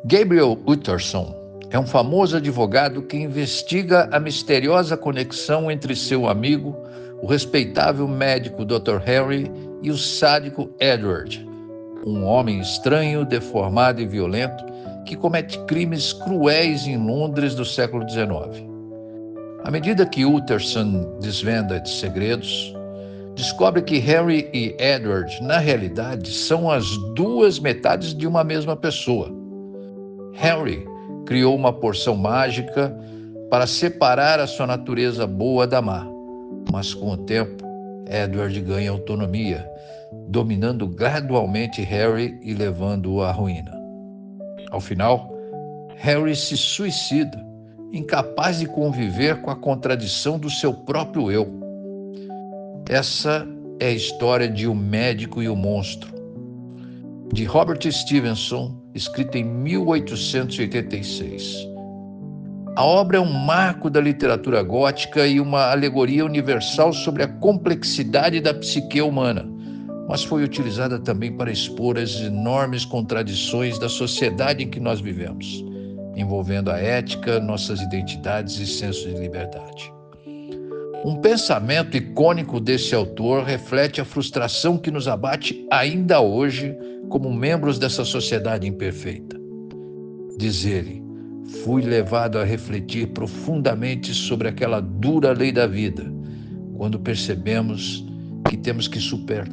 Gabriel Utterson é um famoso advogado que investiga a misteriosa conexão entre seu amigo, o respeitável médico Dr. Henry, e o sádico Edward, um homem estranho, deformado e violento que comete crimes cruéis em Londres do século XIX. À medida que Utterson desvenda esses segredos, descobre que Henry e Edward, na realidade, são as duas metades de uma mesma pessoa. Henry criou uma porção mágica para separar a sua natureza boa da má, mas com o tempo, Edward ganha autonomia, dominando gradualmente Harry e levando-o à ruína. Ao final, Harry se suicida, incapaz de conviver com a contradição do seu próprio eu. Essa é a história de O Médico e o Monstro, de Robert Stevenson, escrita em 1886. A obra é um marco da literatura gótica e uma alegoria universal sobre a complexidade da psique humana, mas foi utilizada também para expor as enormes contradições da sociedade em que nós vivemos, envolvendo a ética, nossas identidades e senso de liberdade. Um pensamento icônico desse autor reflete a frustração que nos abate ainda hoje como membros dessa sociedade imperfeita. Diz ele: fui levado a refletir profundamente sobre aquela dura lei da vida, quando percebemos que temos que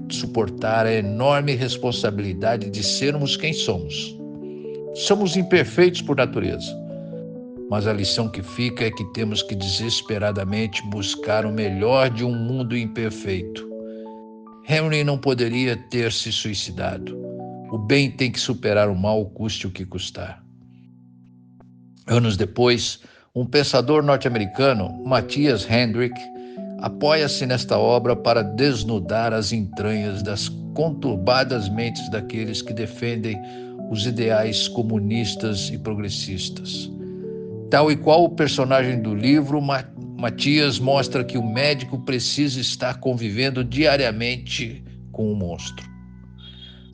suportar a enorme responsabilidade de sermos quem somos. Somos imperfeitos por natureza, mas a lição que fica é que temos que desesperadamente buscar o melhor de um mundo imperfeito. Henry não poderia ter se suicidado. O bem tem que superar o mal, custe o que custar. Anos depois, um pensador norte-americano, Matthias Hendrick, apoia-se nesta obra para desnudar as entranhas das conturbadas mentes daqueles que defendem os ideais comunistas e progressistas. Tal e qual o personagem do livro, Matthias mostra que o médico precisa estar convivendo diariamente com o monstro.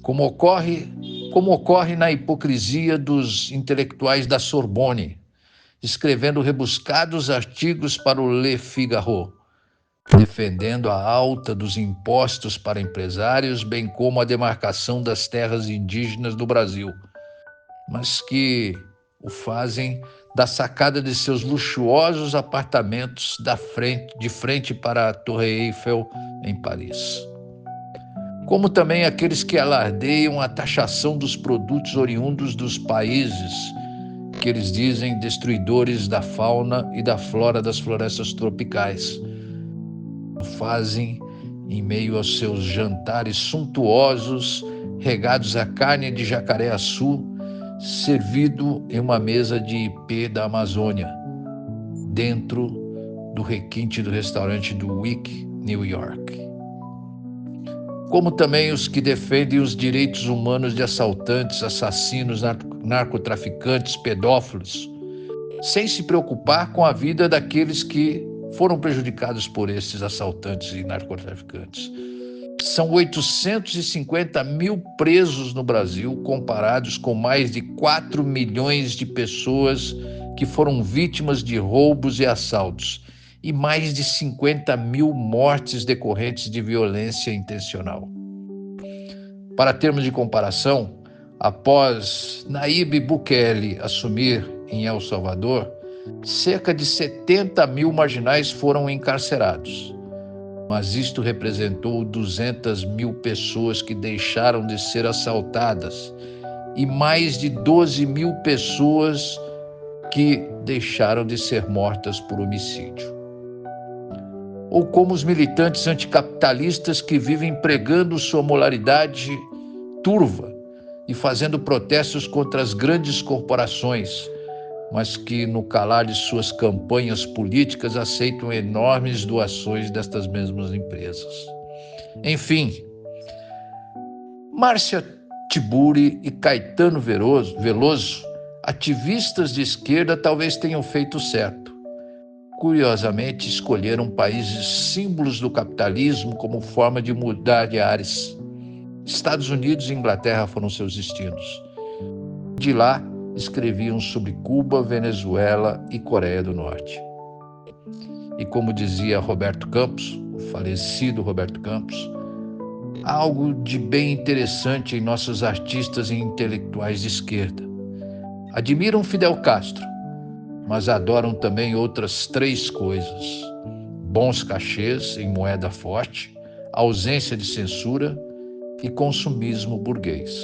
Como ocorre na hipocrisia dos intelectuais da Sorbonne, escrevendo rebuscados artigos para o Le Figaro, defendendo a alta dos impostos para empresários, bem como a demarcação das terras indígenas do Brasil, mas que o fazem da sacada de seus luxuosos apartamentos de frente para a Torre Eiffel, em Paris. Como também aqueles que alardeiam a taxação dos produtos oriundos dos países que eles dizem destruidores da fauna e da flora das florestas tropicais. O fazem em meio aos seus jantares suntuosos, regados a carne de jacaré-açu, servido em uma mesa de ipê da Amazônia, dentro do requinte do restaurante do Wick, New York. Como também os que defendem os direitos humanos de assaltantes, assassinos, narcotraficantes, pedófilos, sem se preocupar com a vida daqueles que foram prejudicados por esses assaltantes e narcotraficantes. São 850 mil presos no Brasil, comparados com mais de 4 milhões de pessoas que foram vítimas de roubos e assaltos, e mais de 50 mil mortes decorrentes de violência intencional. Para termos de comparação, após Nayib Bukele assumir em El Salvador, cerca de 70 mil marginais foram encarcerados. Mas isto representou 200 mil pessoas que deixaram de ser assaltadas e mais de 12 mil pessoas que deixaram de ser mortas por homicídio. Ou como os militantes anticapitalistas que vivem pregando sua moralidade turva e fazendo protestos contra as grandes corporações, mas que, no calar de suas campanhas políticas, aceitam enormes doações destas mesmas empresas. Enfim, Márcia Tiburi e Caetano Veloso, ativistas de esquerda, talvez tenham feito certo. Curiosamente, escolheram países símbolos do capitalismo como forma de mudar de ares. Estados Unidos e Inglaterra foram seus destinos. De lá, escreviam sobre Cuba, Venezuela e Coreia do Norte. E como dizia Roberto Campos, o falecido Roberto Campos, há algo de bem interessante em nossos artistas e intelectuais de esquerda. Admiram Fidel Castro, mas adoram também outras 3 coisas: bons cachês em moeda forte, ausência de censura e consumismo burguês,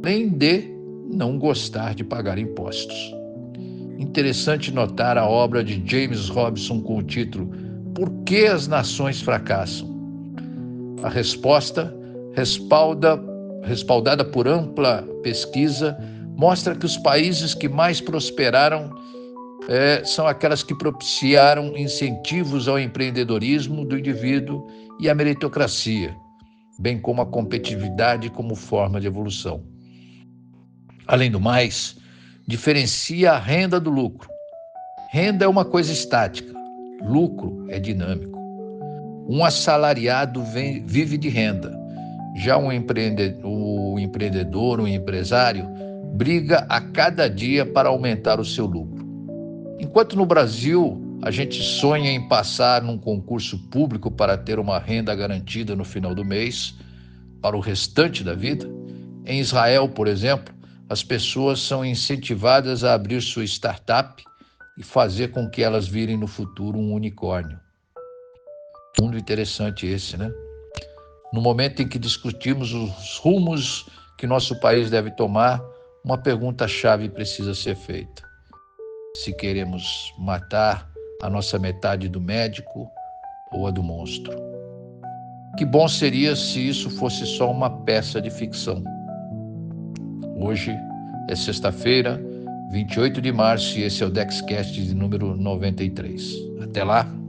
além de não gostar de pagar impostos. Interessante notar a obra de James Robson com o título Por que as Nações Fracassam? A resposta, respaldada por ampla pesquisa, mostra que os países que mais prosperaram são aquelas que propiciaram incentivos ao empreendedorismo do indivíduo e à meritocracia, bem como a competitividade como forma de evolução. Além do mais, diferencia a renda do lucro. Renda é uma coisa estática, lucro é dinâmico. Um assalariado vive de renda. Já o empreendedor, o empresário, briga a cada dia para aumentar o seu lucro. Enquanto no Brasil a gente sonha em passar num concurso público para ter uma renda garantida no final do mês, para o restante da vida, em Israel, por exemplo, as pessoas são incentivadas a abrir sua startup e fazer com que elas virem no futuro um unicórnio. Mundo interessante esse, né? No momento em que discutimos os rumos que nosso país deve tomar, uma pergunta-chave precisa ser feita: se queremos matar a nossa metade do médico ou a do monstro? Que bom seria se isso fosse só uma peça de ficção. Hoje é sexta-feira, 28 de março, e esse é o DexCast de número 93. Até lá!